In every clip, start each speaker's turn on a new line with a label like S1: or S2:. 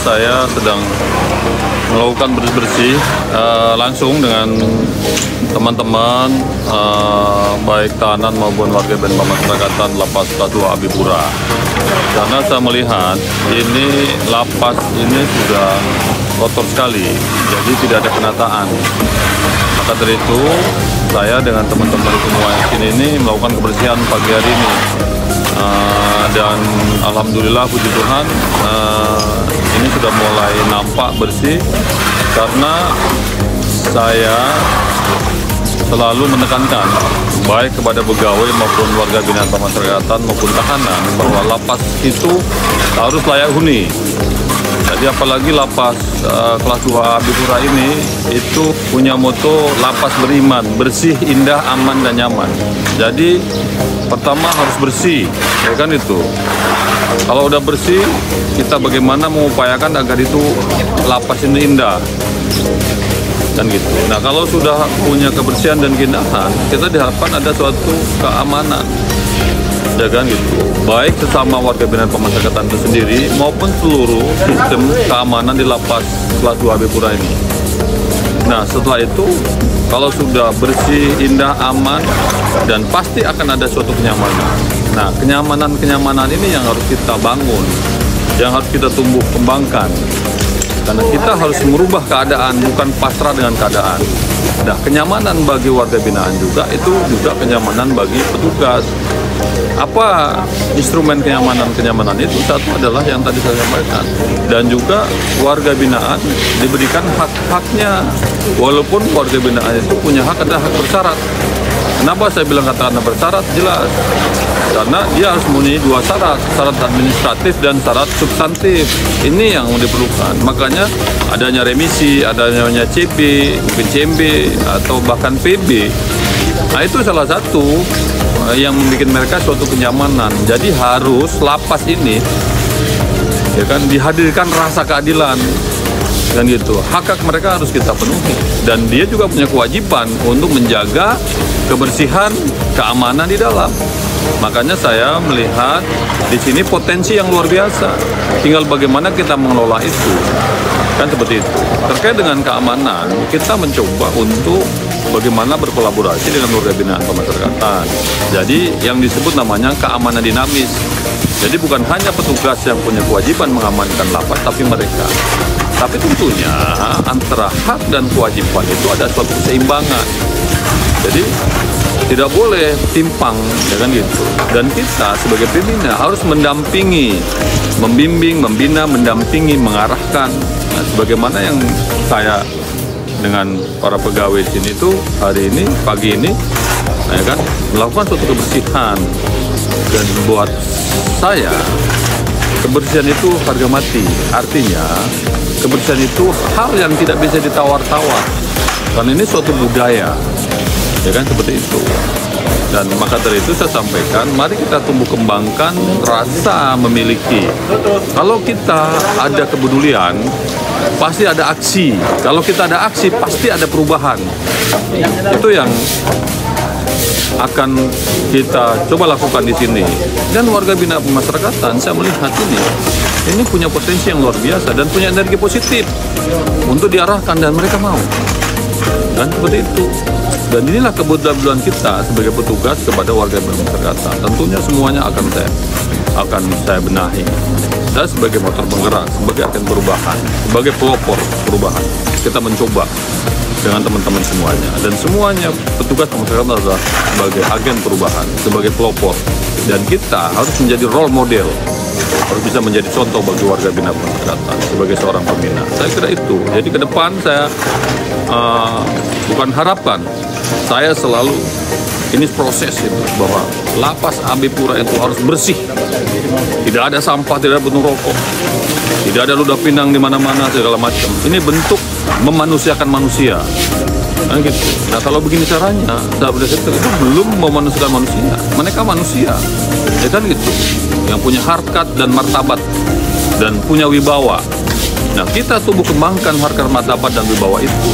S1: saya sedang melakukan bersih-bersih langsung dengan teman-teman baik tahanan maupun warga binaan pemasyarakatan Lapas Kelas 2 Abipura. Karena saya melihat ini lapas ini sudah kotor sekali, jadi tidak ada penataan. Maka dari itu saya dengan teman-teman semua di sini ini melakukan kebersihan pagi hari ini. Dan alhamdulillah puji Tuhan ini sudah mulai nampak bersih, karena saya selalu menekankan baik kepada pegawai maupun warga binaan pemasyarakatan maupun tahanan bahwa lapas itu harus layak huni. Jadi apalagi lapas kelas 2 Abipura ini itu punya moto lapas beriman, bersih, indah, aman, dan nyaman. Jadi pertama harus bersih, ya kan itu. Kalau udah bersih, kita bagaimana mengupayakan agar itu lapas ini indah, kan gitu. Nah kalau sudah punya kebersihan dan keindahan, kita diharapkan ada suatu keamanan, ya kan gitu. Baik sesama warga binaan pemasyarakatan itu sendiri maupun seluruh sistem keamanan di lapas kelas 2 Abipura ini. Nah setelah itu kalau sudah bersih, indah, aman, dan pasti akan ada suatu kenyamanan. Nah kenyamanan ini yang harus kita bangun, yang harus kita tumbuh kembangkan. Karena kita harus merubah keadaan, bukan pasrah dengan keadaan. Nah, kenyamanan bagi warga binaan juga, itu juga kenyamanan bagi petugas. Apa instrumen kenyamanan itu? Satu adalah yang tadi saya sampaikan. Dan juga warga binaan diberikan hak-haknya. Walaupun warga binaan itu punya hak, ada hak bersyarat. Kenapa saya bilang katakan bersyarat? Jelas. Karena dia harus memenuhi dua syarat, syarat administratif dan syarat substantif. Ini yang diperlukan. Makanya adanya remisi, adanya CP, mungkin CMB, atau bahkan PB. Nah itu salah satu yang membuat mereka suatu kenyamanan. Jadi harus lapas ini, ya kan, dihadirkan rasa keadilan. Dan gitu, hak-hak mereka harus kita penuhi. Dan dia juga punya kewajiban untuk menjaga kebersihan, keamanan di dalam. Makanya saya melihat di sini potensi yang luar biasa. Tinggal bagaimana kita mengelola itu. Kan seperti itu. Terkait dengan keamanan, kita mencoba untuk bagaimana berkolaborasi dengan warga binaan pemasyarakatan. Jadi yang disebut namanya keamanan dinamis. Jadi bukan hanya petugas yang punya kewajiban mengamankan lapas, tapi mereka. Tapi tentunya antara hak dan kewajiban itu ada suatu keseimbangan. Jadi tidak boleh timpang, ya kan gitu. Dan kita sebagai pembina harus mendampingi, membimbing, membina, mendampingi, mengarahkan. Nah, sebagaimana yang saya dengan para pegawai di sini itu hari ini, pagi ini, ya kan, melakukan suatu kebersihan. Dan buat saya, kebersihan itu harga mati. Artinya, kebersihan itu hal yang tidak bisa ditawar-tawar. Karena ini suatu budaya. Ya kan, seperti itu. Dan maka dari itu saya sampaikan, mari kita tumbuh kembangkan rasa memiliki. Kalau kita ada kepedulian, pasti ada aksi. Kalau kita ada aksi, pasti ada perubahan. Itu yang akan kita coba lakukan di sini. Dan warga binaan pemasyarakatan, saya melihat ini punya potensi yang luar biasa dan punya energi positif untuk diarahkan, dan mereka mau. Dan seperti itu. Dan inilah kebutuhan kita sebagai petugas kepada warga binaan pemasyarakatan. Tentunya semuanya akan saya benahi. Dan sebagai motor penggerak, sebagai agen perubahan, sebagai pelopor perubahan, kita mencoba dengan teman-teman semuanya. Dan semuanya petugas pemasyarakatan adalah sebagai agen perubahan, sebagai pelopor. Dan kita harus menjadi role model, harus bisa menjadi contoh bagi warga binaan pemasyarakatan sebagai seorang pembina. Saya kira itu. Jadi ke depan saya bukan harapan, saya selalu ini proses itu, bahwa lapas Abipura itu harus bersih, tidak ada sampah, tidak ada puntung rokok, tidak ada ludah pinang di mana-mana segala macam. Ini bentuk memanusiakan manusia. Nah, gitu. Nah kalau begini caranya, sahabat sektor itu belum memanusiakan manusia. Mereka manusia, ya kan gitu, yang punya harkat dan martabat dan punya wibawa. Nah kita tumbuh kembangkan harkat, martabat, dan wibawa itu.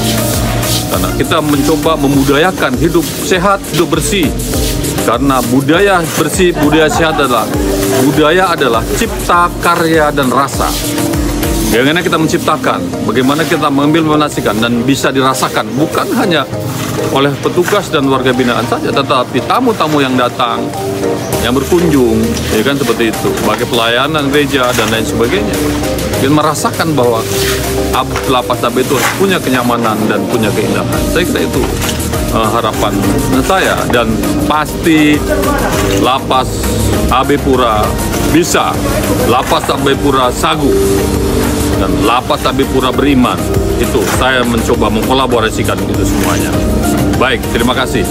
S1: Karena kita mencoba membudayakan hidup sehat, hidup bersih. Karena budaya bersih, budaya sehat adalah budaya adalah cipta, karya, dan rasa. Bagaimana kita menciptakan, bagaimana kita mengimplementasikan dan bisa dirasakan bukan hanya oleh petugas dan warga binaan saja, tetapi tamu-tamu yang datang, yang berkunjung, ya kan seperti itu, sebagai pelayanan gereja dan lain sebagainya. Dan merasakan bahwa lapas AB itu punya kenyamanan dan punya keindahan. Saya kira itu harapan saya, dan pasti lapas AB Pura bisa, lapas AB Pura Sagu dan lapas AB Pura Beriman. Itu saya mencoba mengkolaborasikan itu semuanya. Baik, terima kasih.